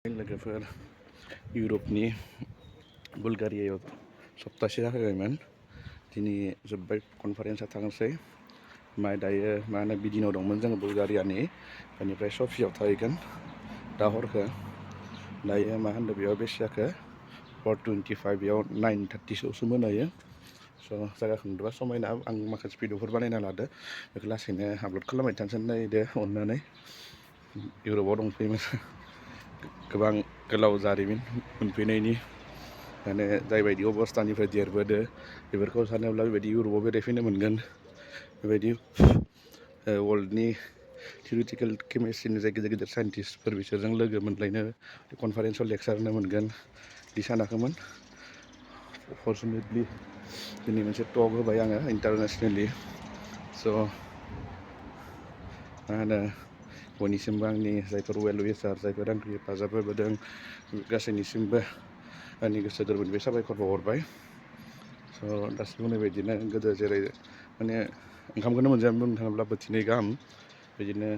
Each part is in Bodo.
लोगोफोर इउरपनि बुलगारियायाव सप्तासे जाफैबायमोन। दिनै जोब्बाय कनफारेन्सआ थांनोसै। दायो मा होनो बिदिनाव दंमोन जोङो बुलगारियानि, बेनिफ्राय सफियाव थाहैगोन दा हरखो। दायो मा होनदों बेयाव बेसे जाखो 4:25, बेयाव 9:30सोआवसो मोनायो। स' जायगाखौ नुदोंबा समायना। आं माखासे भिडिअफोर बानायना लादो, बेखौ लासैनो आपल'ड खालामबाय थानोसै नायदो अननानै। इउरपआव दंफैयोमोन। गोबां गोलाव जारिमिन मोनफैनायनि, माने जायबायदि अबस्थानिफ्राय देरबोदो बेफोरखौ सानोब्ला बेबायदि इउरपआव बेरायफैनो मोनगोन। बेबायदि वर्ल्डनि थिउरिटिकेल केमिस्ट्रिनि जाय गिदिर गिदिर साइन्टिस्टफोर बिसोरजों लोगो मोनलायनो, कनफारेन्सआव लेक्सार होनो मोनगोन बिदि सानाखैमोन। फर्चुनेटलि दिनै मोनसे टक होबाय आङो इन्टारनेसनेलि। स' मा होनो बयनिसिमबो आंनि जायफोर वेल उइसार, जायफोर आंखौ हेफाजाब होबोदों, गासैनिसिमबो आंनि गोसो गोरबोनिफ्राय साबायखर बावहरबाय। स' दासो बुंनाय बायदिनो गोदो जेरै माने ओंखामखौनो मोनजायामोन बुंनो थाङोब्ला बोथिनै गाहाम। बिदिनो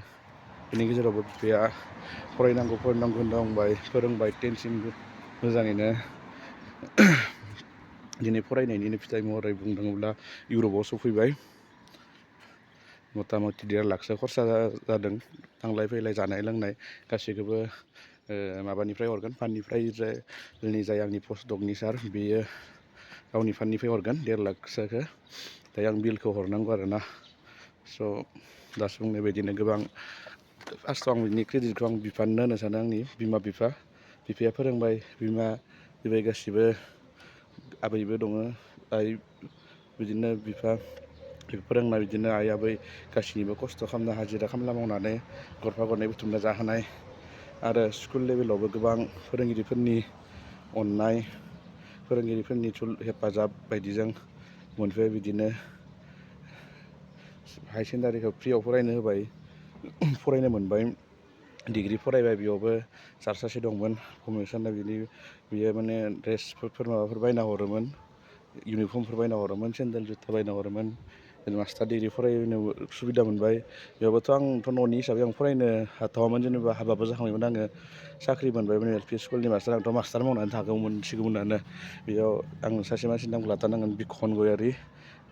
बेनि गेजेरावबो बिफाया फरायनांगौ होनना बुंबाय, फोरोंबाय 10सिम मोजाङैनो। दिनै फरायनायनिनो फिथाइ महरै बुंनो थाङोब्ला इउरपआव सफैबाय। मथा मथि 1.5 लाखसो खरसा जादों, थांलाय फैलाय जानाय लोंनाय गासैखौबो माबानिफ्राय हरगोन, फान्डनिफ्राय। जाय आंनि पस्ट डकनि सार, बेयो गावनि फान्डनिफ्राय हरगोन 1.5 लाखसोखौ। दायो आं बिलखौ हरनांगौ आरोना। स' दासो बुंनाय बायदिनो गोबां फार्स्टआव आं बिनि क्रेडिटखौ आं बिफानो होनो सानो, आंनि बिमा बिफा। बिफाया फोरोंबाय, बिमा बिबाय गासिबो, आबैबो दङ, आइ, बिदिनो बिफा फोरोंनाय, बिदिनो आइ आबै गासैनिबो खस्थ' खालामना हाजिरा खामला मावनानै गरफा गरनै बुथुमना जाहोनाय। आरो स्कुल लेभेलावबो गोबां फोरोंगिरिफोरनि अननाय, फोरोंगिरिफोरनि हेफाजाब बायदिजों मोनफाय। बिदिनो हाई सेकेन्डारिखौ फ्रियाव फरायनो होबाय, फरायनो मोनबाय। डिग्रि फरायबाय, बेयावबो सार सासे दंमोन कमिसन, बियो माने ड्रेसफोर माबाफोर बायना हरोमोन, इउनिफर्मफोर बायना हरोमोन, सेन्देल जुथा बायना हरोमोन। मास्टार डिग्रि फरायनो सुबिदा मोनबाय। बेयावबोथ' आंथ' न'नि हिसाबै आं फरायनो हाथ'वामोन, जेनेबा हाबाबो जाखांबायमोन आङो। साख्रि मोनबायमोन LP स्कुलनि मास्टार, आंथ' मास्टार मावनानै थागौमोनसिगौमोनानो। बेयाव आं सासे मानसिनि नामखौ लाथारनांगोन, बिखन गयारि,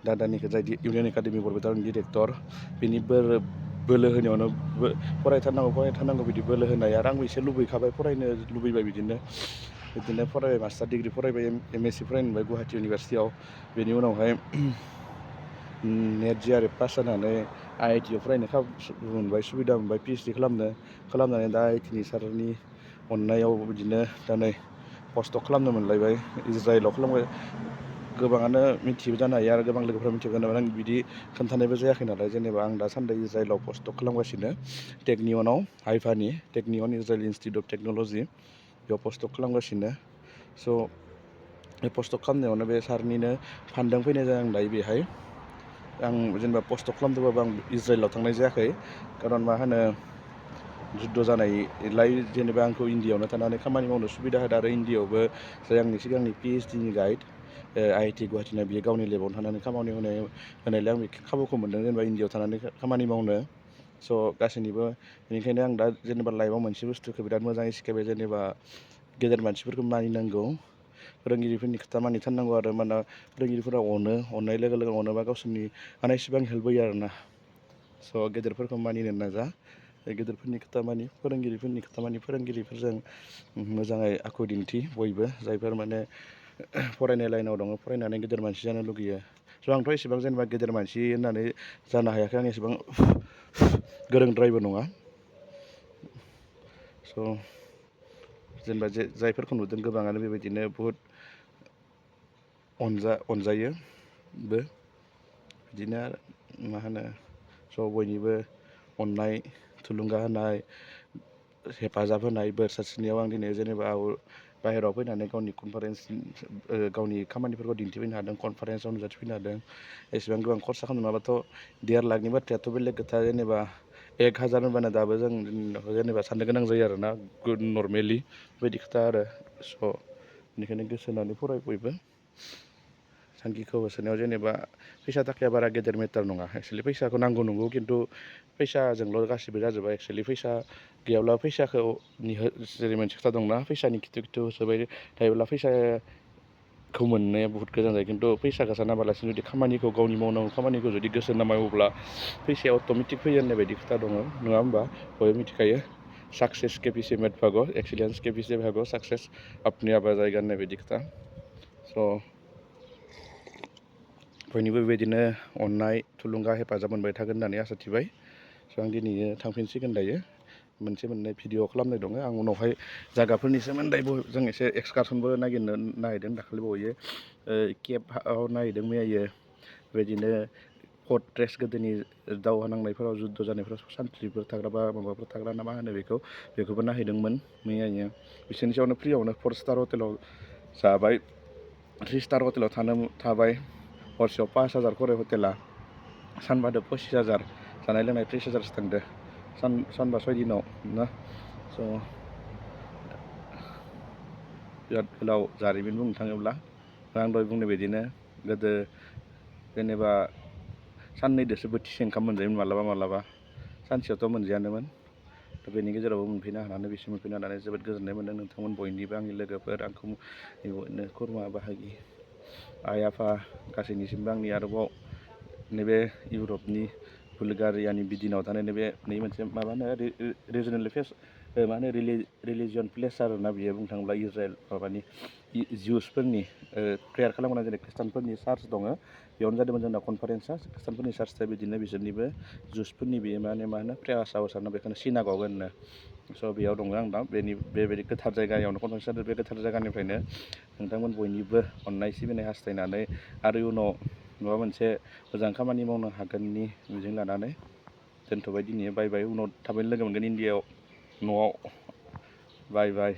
दादानिखौ जाय इउनियन एकाडेमि बरपेटानि डिरेक्टर। बिनि बोलो होनायावनो फरायथारनांगौ बिदि बोलो होनाय। आरो आंबो एसे लुबैखाबाय, फरायनो लुबैबाय। बिदिनो फरायबाय, मास्टार डिग्रि फरायबाय, MSc फरायनो मोनबाय गुवाहाटि इउनिभारसिटियाव। बेनि उनावहाय नेट JRF पास जानानै IIT आव फरायनो खाबु मोनबाय, सुबिदा मोनबाय PhD खालामनानै दा IIT नि सारनि अननायाव बिदिनो दा नै पस्टडक खालामनो मोनलायबाय। इज्राइलाव खालामबाय। गोबाङानो मिथियो जानो हायो, आरो गोबां लोगोफ्रा मिथियो जानो हायो। आं बिदि खोन्थानायबो जायाखै नालाय, जेनेबा आं दासान्दि इज्राइलाव पस्टडक खालामगासिनो, टेकनियनआव, हाइफानि टेकनियन इज्राइल इन्स्टिटिउट अफ टेक्न'लजि, बेयाव पस्टडक खालामगासिनो। स' बे पस्टडक खालामनायावनो बे सारनिनो फान्डजों फैनाय जादों दायो बेहाय। आं जेनेबा पस्टडक खालामदोंबाबो आं इज्राइलाव थांनाय जायाखै, खारन मा होनो जुद्ध जानायलाय जेनेबा आंखौ इन्डियाआवनो थानानै खामानि मावनो सुबिदा होदों। आरो इन्डियाआवबो जाय आंनि सिगांनि PhD नि गाइड, IIT गुवाहाटिना, बियो गावनि लेबावनो थानानै खामानि होनायलाय आं बे खाबुखौ मोन्दों, जेनेबा इन्डियाआव थानानै खामानि मावनो। स' गासैनिबो बेनिखायनो आं दा जेनेबा लाइफआव मोनसे बुस्थुखौ बिराद मोजाङै सिखायबाय, जेनेबा गेदेर मानसिफोरखौ मानिनांगौ, फोरोंगिरिफोरनि खोथा मानिथारनांगौ। आरो माने फोरोंगिरिफोरा अननाय लोगो लोगो अनोबा गावसोरनि हानायसिबां हेल्प होयो आरोना। स' गेदेरफोरखौ मानिनो नाजा, गेदेरफोरनि खोथा मानि, फोरोंगिरिफोरनि खोथा मानि, फोरोंगिरिफोरजों मोजाङै आखु दिन्थि। बयबो जायफोर माने फरायनाय लाइनाव दङ, फरायनानै गेदेर मानसि जानो लुगैयो। स' आंथ' एसेबां जेनेबा गेदेर मानसि होननानै जानो हायाखै, आं एसेबां गोरोंद्रायबो नङा। स' जेनेबा जायफोरखौ नुदों गोबाङानो बेबायदिनो बुहुद अनजायोबो। बिदिनो आरो मा होनो, स' बयनिबो अननाय, थुलुंगा होनाय, हेफाजाब होनाय, बोर सारस्रिनायाव आं दिनै जेनेबा बाहेरायाव फैनानै गावनि खामानिफोरखौ दिन्थिफैनो हादों, कनफारेन्सआव नुजाथिफैनो हादों। एसेबां गोबां खरसा खालामनो नङाबाथ' 1.5 लाखनि बाथ्रायाथ' बेलेग खोथा, जेनेबा 1,000 होनबानो दाबो जों जेनेबा साननो गोनां जायो आरोना, नर्मेलि बेबायदि खोथा आरो। स' बेनिखायनो गोसो होनानै फराय बयबो। थांखिखौ होसोनायाव जेनेबा फैसा थाखाया बारा गेदेर मेटार नङा। एक्सुवेलि फैसाखौ नांगौ नंगौ, खिन्थु फैसाजोंल' गासिबो जाजोबा। एक्सुवेलि फैसा गैयाब्ला फैसाखौ जेरै मोनसे खोथा दंना फैसानि खिथु खिथु होसोबाय थायोब्ला फैसाखौ मोननाया बुहुत गोजान जायो खिन्थु फैसाखौ सानाबालासिनो जुदि खामानिखौ गावनि मावनांगौ खामानिखौ जुदि गोसो होना मावोब्ला फैसाया अट'मेटिक फैयो होननाय बायदि खोथा दङ नङा होमबा बयबो मिथिखायो साक्सेस के पीछे मत भागो एक्सिलेंस के पीछे भागो साक्सेस अपने आप आ जाएगा होननाय बायदि खोथा स' बयनिबो बेबायदिनो अननाय थुलुंगा हेफाजाब मोनबाय थागोन होननानै आसा थिबाय स' आं दिनैयो थांफिनसिगोन दायो मोनसे मोननै भिडिअ खालामनाय दङ आं उनावहाय जायगाफोरनि सोमोन्दै जों एसे एक्सकारसनबो नागिरनो नागिरदों दाखालि बावैयो केबआव नागिरदों मैयायो बेबायदिनो फर्ट्रेस गोदोनि दावहा नांनायफोराव जुद्ध जानायफोराव सान्थ्रिफोर थाग्रा बा माबाफोर थाग्रा ना मा होनो बेखौबो नायहैदोंमोन मैयायो बिसोरनि सायावनो फ्रियावनो 4 स्टार हटेलाव जाबाय 3 स्टार हटेलाव थाबाय हरसेयाव 5,000 खरे हटेला सानबादो 25,000 जानाय लोंनाय 30,000सो थांदो सानबा 6 दिनाव ना स' बिराद गोलाव जारिमिन बुंनो थाङोब्ला आं दहाय बुंनाय बायदिनो गोदो जेनेबा साननैदोसो बोथिसे ओंखाम मोनजायोमोन मालाबा सानसेयावथ' मोनजायानोमोन दा बेनि गेजेरावबो मोनफैनो हानानै बिसिम मोनफैनो हानानै जोबोद गोजोननाय मोन्दों नोंथांमोन बयनिबो आंनि लोगोफोर आंखौ खुरमा बाहागि आइ आफा गासैनिसिमबो आंनि आरोबाव नैबे इउरपनि बुलगारियानि बिदिनाव थानाय नैबे मोनसे माबा होनो रिजनेल मा होनो रिलिजियन प्लेस आरोना बियो बुंनो थाङोब्ला इज्राइल माबानि जिउसफोरनि प्रेयार खालामग्रा जेरै खृष्टानफोरनि चार्च दङ बेयावनो जादोंमोन जोंना कनफारेन्सआ खृष्टानफोरनि चार्चआ बिदिनो बिसोरनिबो जुसफोरनि बेयो मा होनो प्रेयार हाउस आरोना बेखौनो सिनागग होनो स' बेयाव दङ आं दा बेबायदि गोथार जायगायावनो कनफारेन्स जादों बे गोथार जायगानिफ्रायनो नोंथांमोन बयनिबो अननाय सिबिनाय हास्थायनानै आरो उनाव माबा मोनसे मोजां खामानि मावनो हागोननि मिजिं लानानै दोनथ'बाय दिनै बाय बाय उनाव थाबैनो लोगो मोनगोन इन्डियायाव न'आव बाय बाय